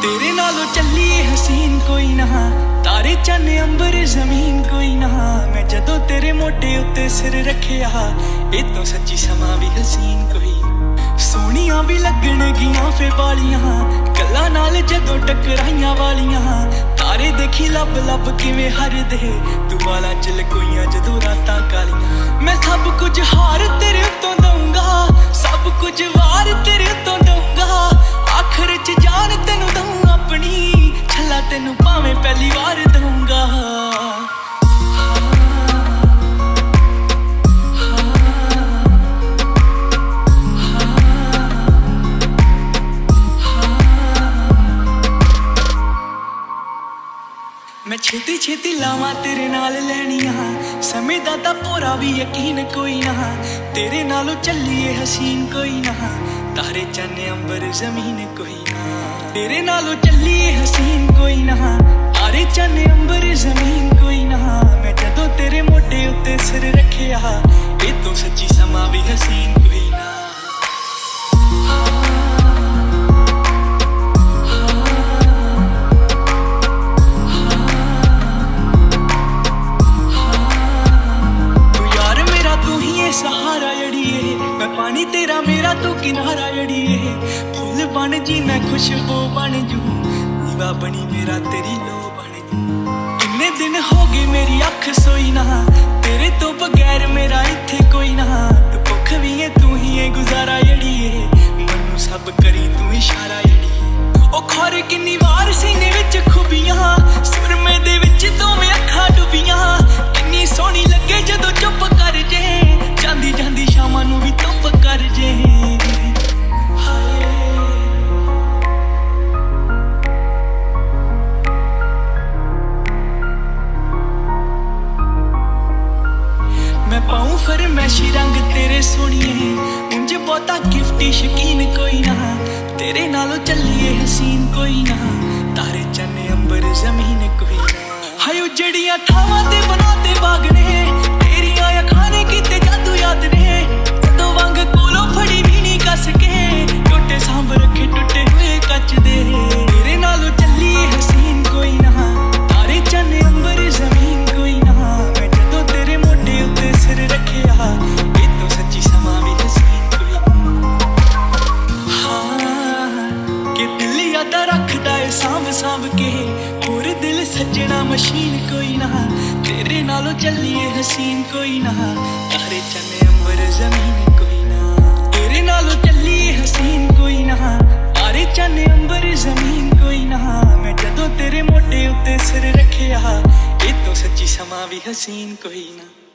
तेरे नालों चली हसीन कोई ना, तारे चन्न अंबर जमीन कोई ना। मैं जदों तेरे मोटे उत्ते सिर रखिया, ए तो सच्ची समा भी हसीन कोई। सोहणियां भी लगणगियां फे वालियां, गल्लां नाल जदों टकराइयां वालियां। तारे देखी लब लब किवें हरदे, तू वाला च लकोइयां जदों रातां कालियां। मैं सब कुछ हार तेरे उत्तों दूंगा, सब कुछ वार तेरे उत्तों दूंगा। आखिर च जान तेनू दूं अपनी, छला तेनू भावें पहली बार दूंगा। मैं छेती छेती लावां तेरे नाल लैनियां, समय दा तां पूरा भी यकीन कोई ना। तेरे नालों चलिए हसीन कोई ना, तारे चन्न अंबर जमीन कोई ना। तेरे नालों चलिए हसीन कोई ना, तारे चन्न अंबर जमीन कोई ना। मैं जदों तेरे मोटे उत्ते सिर रखिया, ए तो सच्ची समा भी हसीन कोई ना। सहारा जड़िए मैं पानी तेरा मेरा तू किनारा जड़िए। फूल बन जी मैं खुशबू बन जू, दीवा बनी मेरा तेरी लो बन जू। किन्ने दिन हो गए मेरी अख सोई ना, तेरे तो बगैर मेरा इत्थे कोई ना। तू भुख भी है तू ही है गुजारा जड़िए, मैनू सब करी तू इशारा जड़िए। ओ खौर किन्नी वार सीने विच खुबियां, सुरमे दे विच दोवें अखां डुबियां। किन्नी सोहनी लगे जदों चुप कर जे, जांदी जांदी शामां नू भी धुप कर जे। मैं पाऊं फरमैशी रंग तेरे सोहणिए, उंज बहुता गिफ्टी शकीन कोई ना। तेरे नालों चलिए हसीन कोई ना, तारे चन्न अंबर जमीन कोई ना। हाय उजड़ियां थावां ते बनाते बागने, तेरियां अखां ने कीते जादू याद ने। जदों वांग कोलों फड़ी भी नहीं कस के, टोटे सांभ रखे टुटे हुए कच दे। तेरे नालों चलिए हसीन कोई ना, तारे चन्न अंबर जमीन कोई ना। मैं जदों तेरे मोटे उत्ते सिर रखिया, ए तो सच्ची समा भी हसीन कोई ना। हाँ कि दिल यादा रखदा है सांभ सांभ के, होर दिल सज्जना मशीन कोई ना। तेरे नालों चलिए हसीन कोई ना, तारे चन्न अंबर जमीन कोई ना। तेरे नालों चलिए हसीन कोई ना, तारे चन्न अंबर जमीन कोई ना। मैं जदों तेरे मोटे उत्ते सिर रखिया, ए तो सच्ची समा भी हसीन कोई ना।